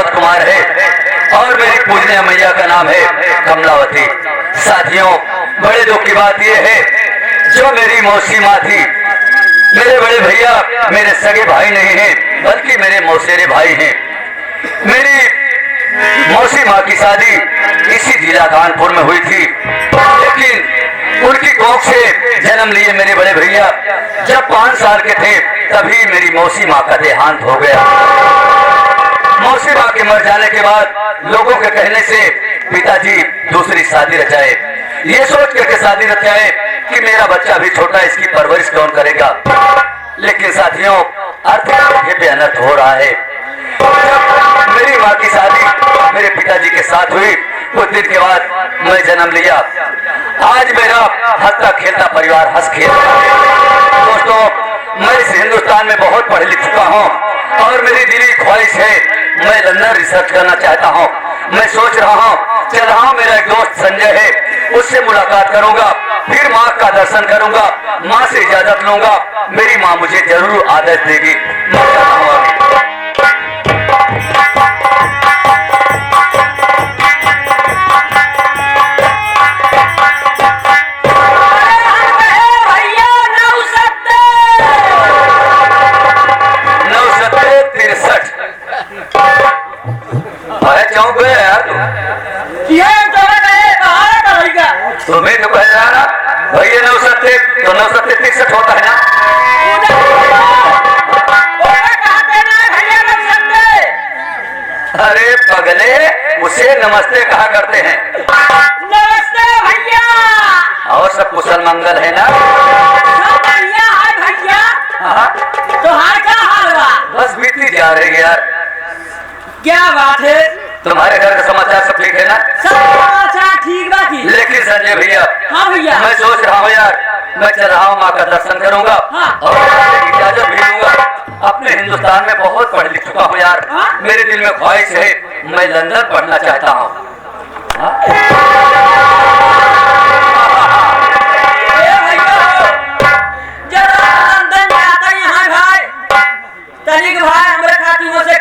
प्रमोद कुमार है और मेरी पूजनीय मैया का नाम है कमलावती। साथियों, बड़े दुख की बात यह है, जो मेरी मौसी माँ थी, मेरे बड़े भैया मेरे सगे भाई नहीं हैं बल्कि मेरे मौसेरे भाई हैं। मेरी मौसी माँ की शादी इसी जिला कानपुर में हुई थी, लेकिन उनकी कोख से जन्म लिए मेरे बड़े भैया जब 5 साल के थे तभी मेरी मौसी माँ का देहांत हो गया। मौसी माँ के मर जाने के बाद लोगों के कहने से पिताजी दूसरी शादी रचाए, ये सोच करके शादी रचाए कि मेरा बच्चा भी छोटा, इसकी परवरिश कौन करेगा। लेकिन साथियों, आर्थिक तौर पे अनर्थ हो रहा है। जब मेरी माँ की शादी मेरे पिताजी के साथ हुई, कुछ दिन के बाद मैं जन्म लिया। आज मेरा हंसता खेलता परिवार हंस खेल रहा है। दोस्तों, मैं इस हिंदुस्तान में बहुत पढ़ लिख चुका हूँ और मेरी दिली ख्वाहिश है, मैं लंदन रिसर्च करना चाहता हूँ। मैं सोच रहा हूँ, चल रहा हूँ, मेरा एक दोस्त संजय है, उससे मुलाकात करूंगा, फिर माँ का दर्शन करूंगा, माँ से इजाजत लूंगा, मेरी माँ मुझे जरूर आदेश देगी। मैं जाता हूँ अभी। चौंक गया यार तुम्हें तो कह रहा ना भैया 970 तो 963 होता है ना। अरे पगले, उसे नमस्ते कहा करते हैं। नमस्ते भैया। और सब कुशल मंगल है ना? भैया भैया। तुम्हारा क्या हाल हुआ? बस बीती जा रही है यार। क्या बात है? तुम्हारे घर का समाचार सब ठीक है ना? सब समाचार ठीक बाकी। लेकिन संजय भैया, हाँ भैया, मैं सोच रहा हूँ यार, मैं चल रहा हूँ, माँ का दर्शन करूंगा और इजाजत भी लूंगा। अपने हिंदुस्तान में बहुत पढ़ लिख चुका हूँ यार, मेरे दिल में ख्वाहिश है, मैं लंदन पढ़ना चाहता हूँ।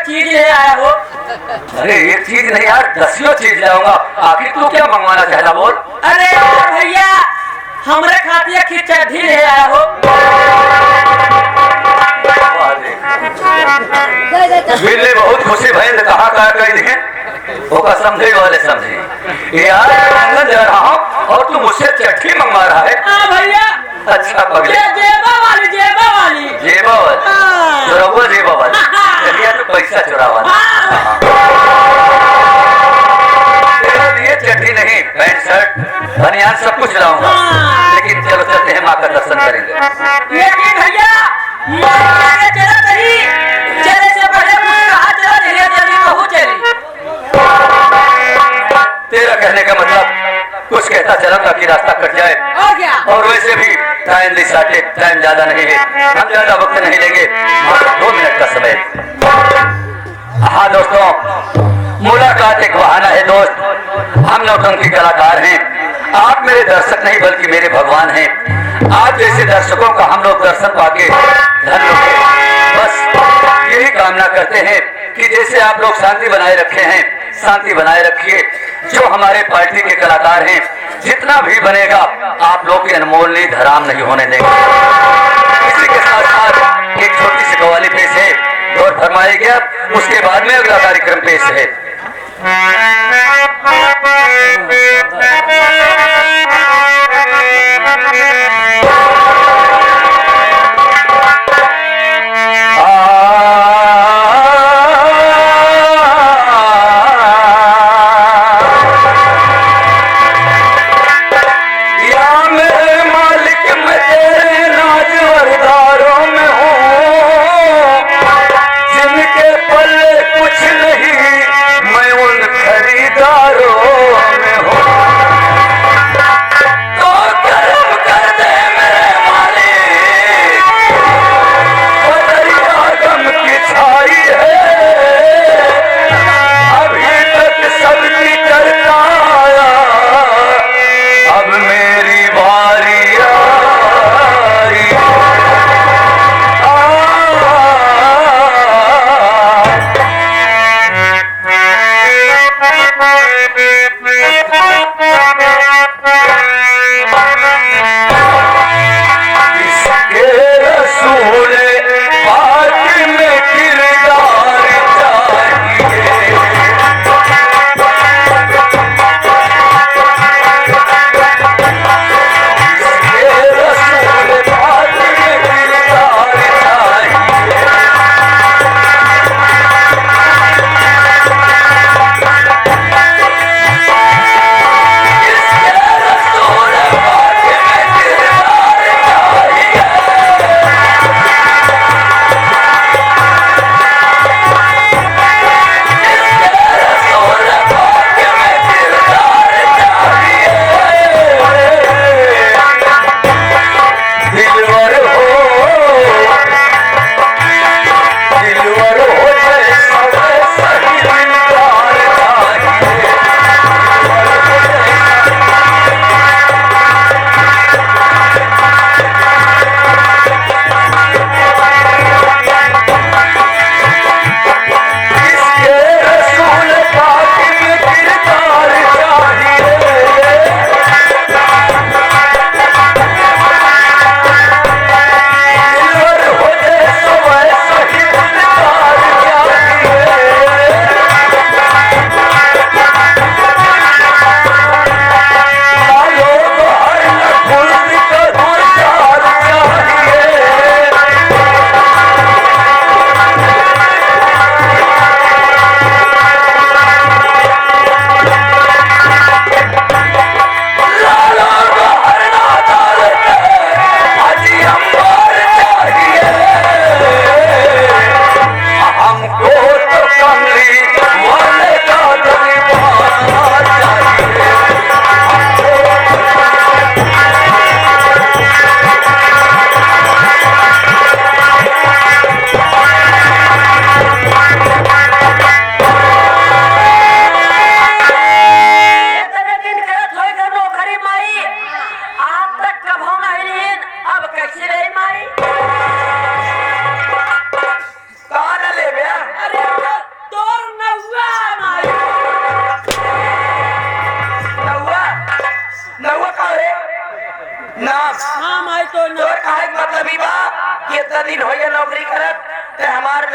चीज ले आया हो? अरे एक चीज नहीं यार, 10 चीज लाऊंगा। आखिर तू क्या मंगवाना चाहता बोल? अरे भैया, हमरे खातिर खिचड़ी ले आया हो। मिलने बहुत खुशी भैन, कहा कह दिए होगा, समझे वाले समझे यार। लंदन जा रहा हूँ और तू मुझसे चट्टी मंगवा रहा है? हाँ भैया। अच्छा पगले, जेबा वाली जेबा वाली चलिए, तो पैसा चुरावा तेरे लिए चट्टी नहीं, पैंट शर्ट बनियान सब कुछ लाऊंगा। लेकिन चलो चलते हैं, माँ का दर्शन करेंगे। लेकिन भैया, चले से पहले तेरा कहने का मतलब कुछ कहता चला ताकि रास्ता कट जाए। और क्या? और वैसे भी टाइम टाइम ज्यादा नहीं है, हम ज्यादा वक्त नहीं लेंगे, मात्र 2 मिनट का समय। हाँ दोस्तों, मुलाकात एक बहाना है दोस्त। हम नौटंकी कलाकार हैं, आप मेरे दर्शक नहीं बल्कि मेरे भगवान हैं। आप जैसे दर्शकों का हम लोग दर्शन पाके धन्य होंगे। बस यही कामना करते हैं कि जैसे आप लोग शांति बनाए रखे हैं, शांति बनाए रखिए। जो हमारे पार्टी के कलाकार हैं, जितना भी बनेगा आप लोग की अनमोल नहीं धराम नहीं होने देंगे। इसी के साथ साथ एक छोटी सी कव्वाली पेश है, गौर फरमाइए गया, उसके बाद में अगला कार्यक्रम पेश है।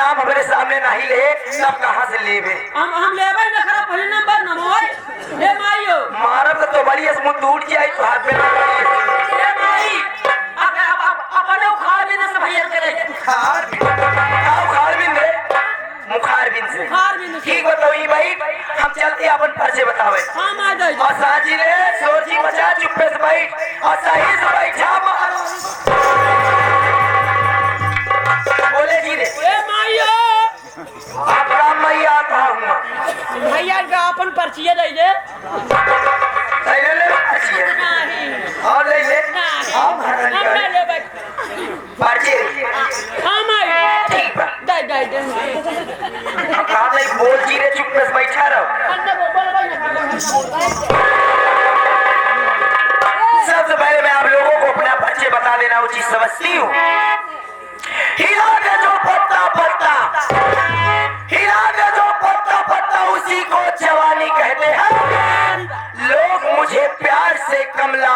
नाम हमारे सामने नहीं ले तब कहाँ से लेबे? हम लेबै न खरा पहले नंबर न मोय ए माइयो मारब तो बड़ी मुंह टूट जाए तो हाथ में ए माई अब अपने उखाड़ भी न से भैया करे खार बिन रे मुखार बिन से खार भी न से ठीक बताओ भाई हम चलते अपन परिचय बतावे हां माय दे और साजी रे सोची बचा चुप्पे से बैठ और सही से बैठा बोले जी रे ए माइयो आपका मैं आता हूँ भैया का अपन पर्ची दे दे ले ले अच्छी है नहीं और ले ले नहीं हम हम ना लेबै पर्चे हां माई ठीक बा दे दे दे कहा नहीं बोल जी रे चुप्पे से बैठा रहो सबसे पहले मैं आप लोगों को अपना परिचय बता देना उचित समझती हूँ। हिला के जो पत्ता पत्ता हिला के जो पत्ता पत्ता उसी को जवानी कहते हैं। लोग मुझे प्यार से कमला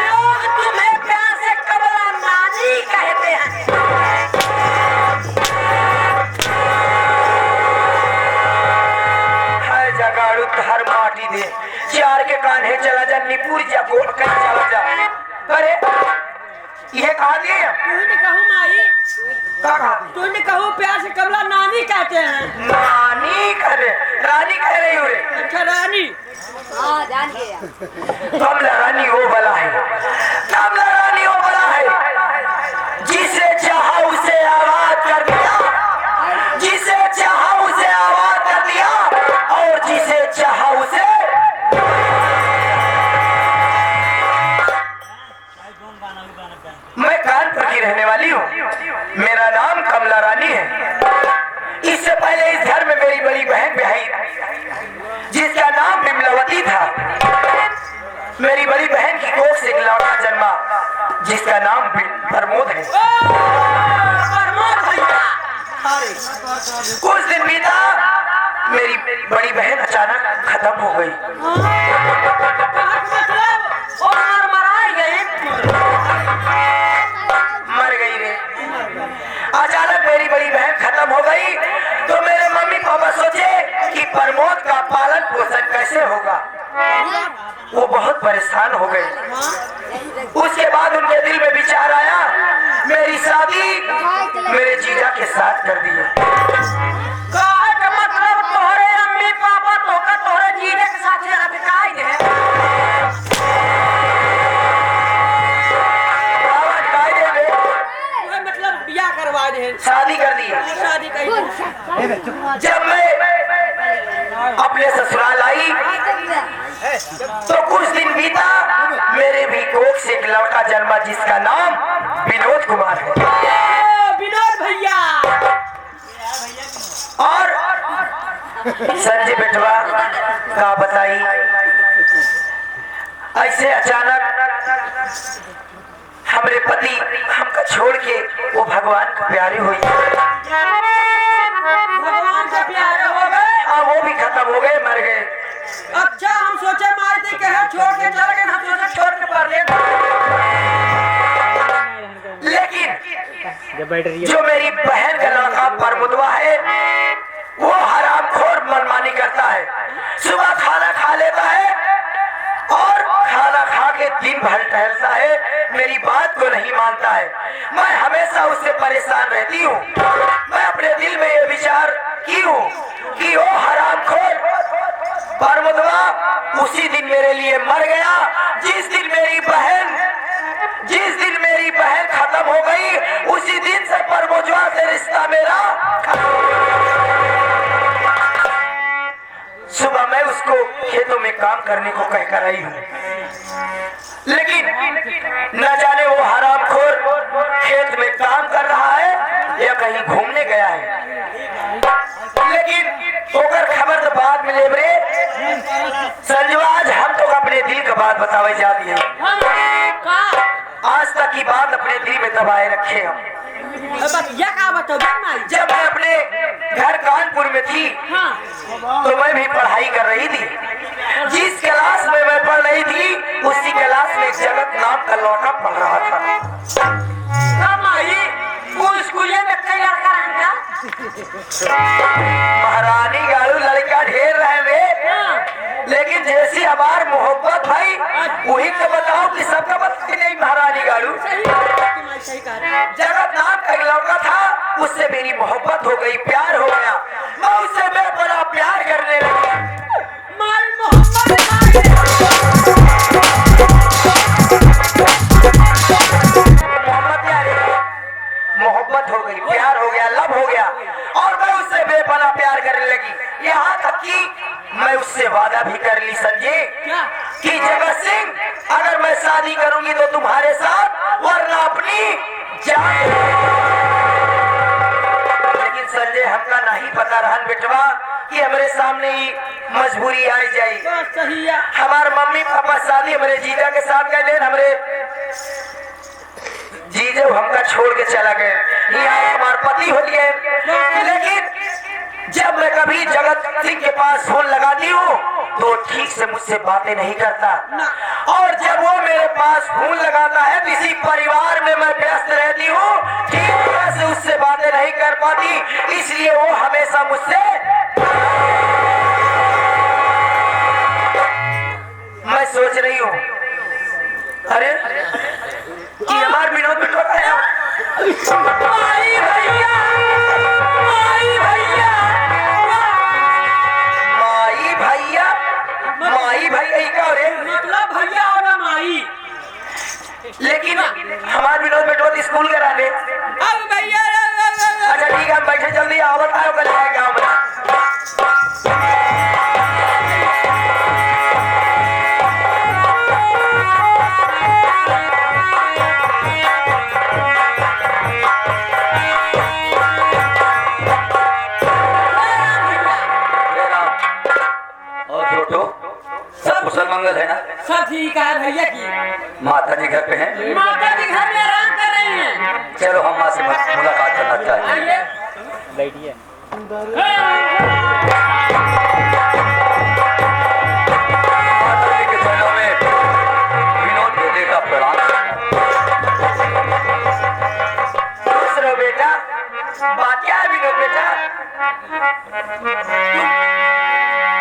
लोग तुम्हें प्यार से कमला नानी कहते हैं हर जगाड़ू हर माटी दे चार के कान्हे चला जा निपुर जा गोड़ कर चला जा अरे ये कहा दिए तूने कहूँ माई तूने कहूँ प्यार से कमला नानी कहते हैं नानी करे रानी कह रही हो रे अच्छा रानी हाँ जान गया कमला रानी वो बला है कमला रानी वो बला है जिसे चाहा उसे आबाद कर दिया जिसे चाहा उसे आबाद कर दिया और जिसे चाहा उसे मैं कानपुर की रहने वाली हूँ मेरा नाम कमला रानी है। इससे पहले इस घर में मेरी बड़ी बहन ब्याही जिसका नाम बिमलावती था। मेरी बड़ी बहन की कोख से एक लड़का जन्मा जिसका नाम प्रमोद है। प्रमोद भैया कुछ दिन बीता मेरी बड़ी बहन अचानक खत्म हो गई। मतलब और मराई गए मर गई रे अचानक मेरी बड़ी बहन खत्म हो गई तो मेरे मम्मी पापा सोचे कि प्रमोद का पालन पोषण कैसे होगा। वो बहुत परेशान हो गए। उसके बाद उनके दिल में विचार आया मेरी शादी मेरे जीजा के साथ कर दिए। कहे के मतलब तोहरे अम्मी पापा तोका तोहरे जीने के साथ अटकाई दे आवाज गाय दे बे। ओए मतलब बियाह करवा दे शादी कर दी। शादी कर जब मैं अपने ससुराल आई तो कुछ दिन बीता मेरे भी कोख से एक लड़का जन्मा जिसका नाम विनोद कुमार है। विनोद भैया और संजय बेटवा का बताई ऐसे अचानक हमारे पति हमको छोड़ के वो भगवान को प्यारे हुई। भगवान से प्यारे हो गए हाँ वो भी खत्म हो गए मर गए। अच्छा हम सोचे मारते कहे छोड़ के चल गए हम सोचे छोड़ के पड़ गए लेकिन जो मेरी बहन का लड़का प्रमुदवा है वो हरामखोर मनमानी करता है। सुबह खाना खा लेता है और खाना खा के दिन भर टहलता है। मेरी बात को नहीं मानता है। मैं हमेशा उससे परेशान रहती हूँ। मैं अपने दिल में ये विचार की हूँ कि वो हरामखोर प्रमुदवा उसी दिन मेरे लिए मर गया जिस दिन मेरी बहन खत्म हो गई। उसी दिन से प्रमुदवा से रिश्ता मेरा सुबह मैं उसको खेतों में काम करने को कहकर आई हूँ लेकिन न जाने वो हरामखोर खेत में काम कर रहा है या कहीं घूमने गया है। लेकिन ओकर खबर तो बाद में लेब रे। संजवा आज हम तो अपने दिल का बात बतावे जा दिए। आज तक की बात अपने दिल में दबाए रखे हम। बस ये का बताओ माई जब मैं अपने घर कानपुर में थी हाँ तो मैं भी पढ़ाई कर रही थी। जिस क्लास में मैं पढ़ रही थी उसी क्लास में जगत नाम का लौटा पढ़ रहा था। माई महारानी गाड़ू लड़का ढेर रहे वे, लेकिन जैसी हमार मोहब्बत भाई वही तो बताओ कि सबका बता कि नहीं महारानी गाड़ू। जगन्नाथ का लड़का था, उससे मेरी मोहब्बत हो गई, प्यार हो गया, मैं उससे बड़ा प्यार करने लगा। मोहब्बत हो गई, प्यार हो गया, लव हो गया और मैं उससे बेपनाह प्यार करने लगी। यहाँ तक कि मैं उससे वादा भी कर ली संजय कि जगत सिंह अगर मैं शादी करूंगी तो तुम्हारे साथ, वरना अपनी जान। लेकिन संजय हमका नहीं पता रहन बेटवा कि हमारे सामने ही मजबूरी आई जाए। हमारे मम्मी पापा शादी हमारे जीजा के साथ कर ले, हमारे जीजो हमका छोड़ के चला गए, यहाँ हमारे पति हो लिए। लेकिन जब मैं कभी जगत सिंह के पास फोन लगाती हूँ तो ठीक से मुझसे बातें नहीं करता, और जब वो मेरे पास फोन लगाता है किसी परिवार में मैं व्यस्त रहती हूँ, ठीक तरह से उससे बातें नहीं कर पाती, इसलिए वो हमेशा मुझसे। मैं सोच रही हूँ अरे कि हमारे विनोद बिटवा आया। माई भैया, माई भैया, माई भैया, माई भैया ही का रे मतलब भैया और माई। लेकिन हमारे विनोद बिटवा तो स्कूल करा दे। अब भैया अच्छा ठीक है, हम बैठे जल्दी आओ, बताओ कल आए गाँव में। कुशल मंगल है ना? सब ठीक है भैया की। माता जी घर पे हैं? माता जी घर में आराम कर रही हैं। चलो हम माँ से मुलाकात करना चाहते हैं। आइए। बैठिए। माता जी के चरणों में विनोद बेटे का प्रणाम। खुश रहो बेटा। बात क्या है विनोद बेटा?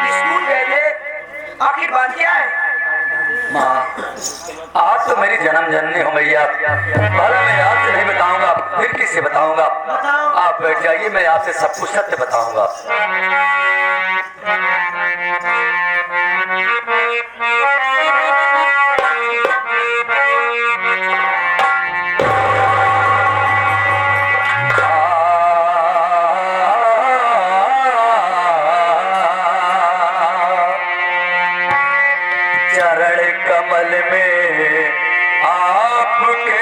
स्कूल गए थे, आखिर बात क्या है? माँ, आज तो मेरी जन्म जननी हो मैया, भला मैं आपसे नहीं बताऊंगा फिर किससे बताऊंगा? आप बैठ जाइए, मैं आपसे सब कुछ सत्य बताऊंगा। चरण कमल में आपके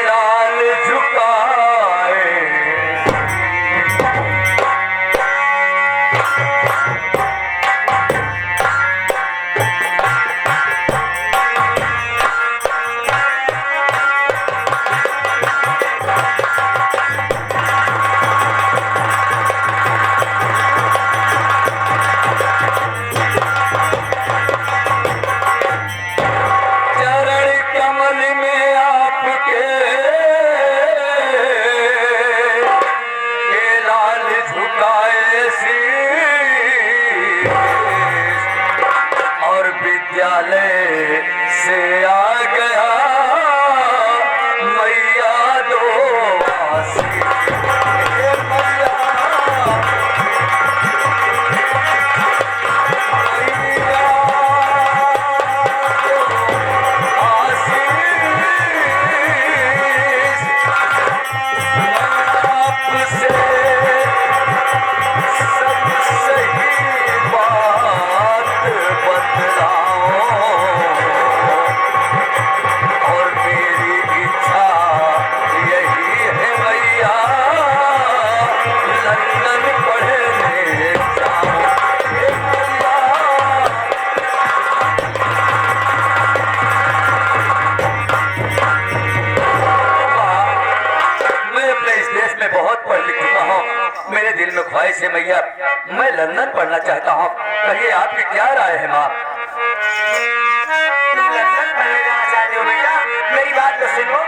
लाल झुकाए, से आ गया मैया दो आसी। मेरे दिल में ख्वाहिश है मैया, मैं लंदन पढ़ना चाहता हूँ, कहिए आपकी क्या राय है माँ? लंदन पढ़ने जाना चाहते हो बेटा? मेरी बात तो सुनो।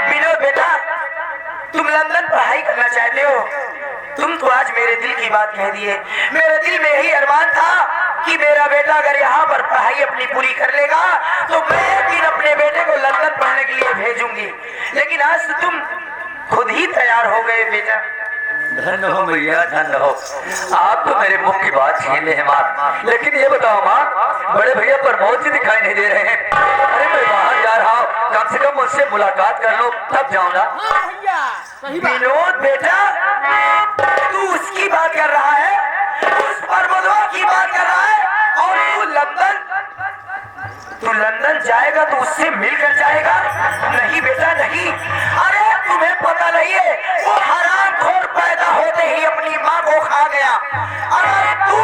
विनोद बेटा, तुम लंदन पढ़ाई करना चाहते हो। तुम तो आज मेरे दिल की बात कह दिए। मेरे दिल में यही अरमान था कि मेरा बेटा अगर यहाँ पर पढ़ाई अपनी पूरी कर लेगा तो मैं एक दिन अपने बेटे को लंदन पढ़ने के लिए भेजूंगी। लेकिन आज तो तुम खुद ही तैयार हो गए बेटा। धन्य हो भैया, धन्य हो। आप तो मेरे मुख की बात छीन हैं माँ। लेकिन ये बताओ माँ, बड़े भैया प्रमोद जी दिखाई नहीं दे रहे हैं। अरे मैं बाहर जा रहा हूँ, कम से कम मुझसे मुलाकात कर लो तब जाऊँ ना। हाँ भैया, सही बात। विनोद बेटा, तू उसकी बात कर रहा है, उस परमोदवा की बात कर रहा है, और तू लंदन जाएगा तो उससे मिलकर जाएगा? नहीं बेटा नहीं। अरे तुम्हें पता नहीं है, वो हरामखोर पैदा होते ही अपनी माँ को खा गया। अगर तू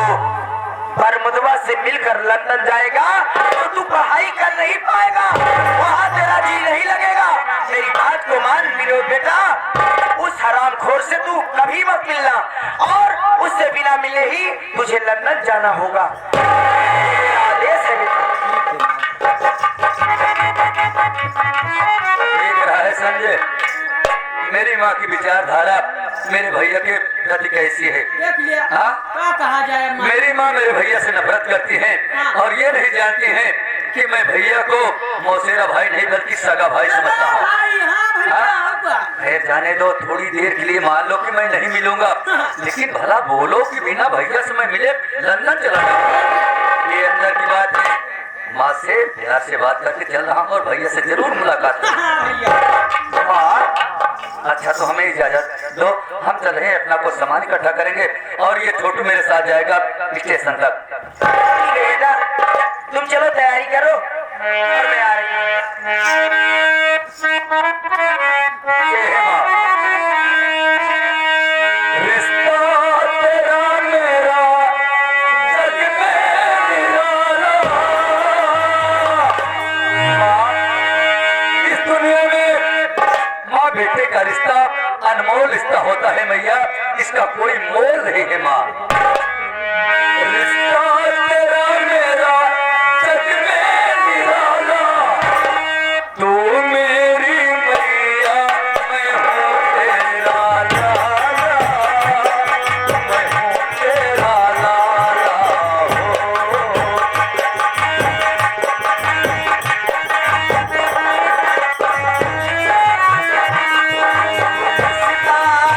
परमोदवा से मिलकर लंदन जाएगा तो तू पढ़ाई कर नहीं पाएगा, वहाँ तेरा जी नहीं लगेगा। मेरी बात को मान विनोद बेटा, उस हरामखोर से तू कभी मत मिलना, और उससे बिना मिले ही तुझे लंदन जाना होगा। मेरा आदेश है बेटा। देख रहा है संजय, मेरी माँ की विचारधारा मेरे भैया के प्रति कैसी है। देख लिया। हाँ? क्या कहा जाए माँ? मेरी माँ मेरे भैया से नफरत करती है और ये नहीं जानती है कि मैं भैया को मौसेरा भाई नहीं बल्कि सगा भाई समझता हूँ। भाई, हाँ भैया, होगा। खैर जाने दो, थोड़ी देर के लिए मान लो कि मैं नहीं मिलूंगा, लेकिन भला बोलो कि बिना भैया से मैं मिले लंदन चला जाऊंगा। ये अंदर की बात है। माँ से प्यार से बात करके चल रहा हूँ और भैया से जरूर मुलाकात करूंगा। हाँ भैया। अच्छा तो हमें इजाजत दो, हम चल रहे हैं, अपना कुछ सामान इकट्ठा करेंगे और ये छोटू मेरे साथ जाएगा स्टेशन तक। ठीक है बेटा, तुम चलो तैयारी करो और मैं आ रही हूँ। ये है माँ। रिश्ता तेरा मेरा जग में निराला। माँ, इस दुनिया में माँ बेटे का रिश्ता अनमोल रिश्ता होता है मैया, इसका कोई मोल नहीं है माँ। रिश्ता तेरा मेरा जग में निराला, तू मेरी मैया, मैं हूँ तेरा लाला, मैं हूँ तेरा लाला हो।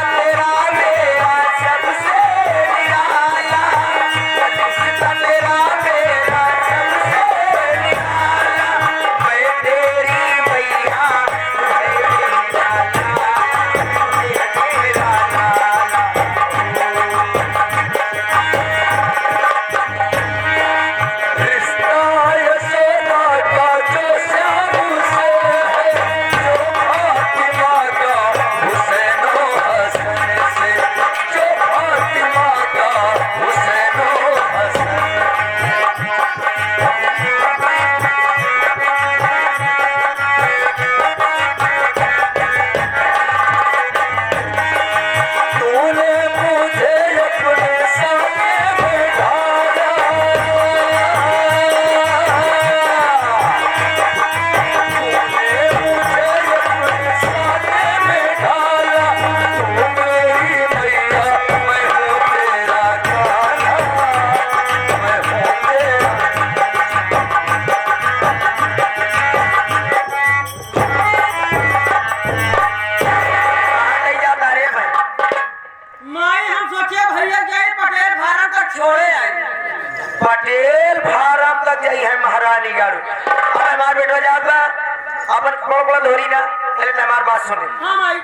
तेरा मेरा सबसे निराला, रिश्ता तेरा मेरा सबसे निराला, मैं तेरी मैया, तू है मेरा लाला, तू है मेरा लाला। रिश्ता यशोदा का जो श्याम से है, जो फातिमा का हुसैन ओ हसन से, जो फातिमा का हुसैन ओ हसन। तूने मुझे अपने साथ बैठाया, तूने मुझे अपने साथ बैठाया, तू मेरी मैया, मैं हूँ तेरा कान्हा, मैं हूँ तेरा। कहाँ नहीं जाता रे भाई? माई, हम सोचे भैया जाए पटेल फार्म तक छोड़े आए। पटेल फार्म तक जाई है महारानी गाड़ू। अब हमार बेटा जाता अपन कपड़ा धोरी ना, पहले हमार बात सुने। हाँ माई।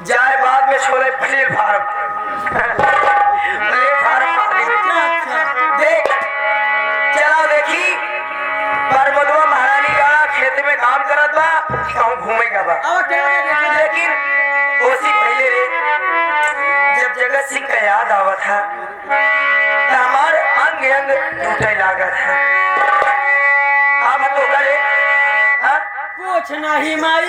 जाए बाद में छोड़े पटेल फार्म। पटेल फार्म अच्छा अच्छा। देख, चला देखी परमोदवा महारानी गाड़ा खेत में काम करत बा कि कहूँ घूमेगा बा। अब क्या देखा? लेकिन उसी पहले रे जब जगत सिंह का याद आवा था तो हमार अंग अंग टूटे लागा था। अब तो करे हाँ? कुछ नहीं माई,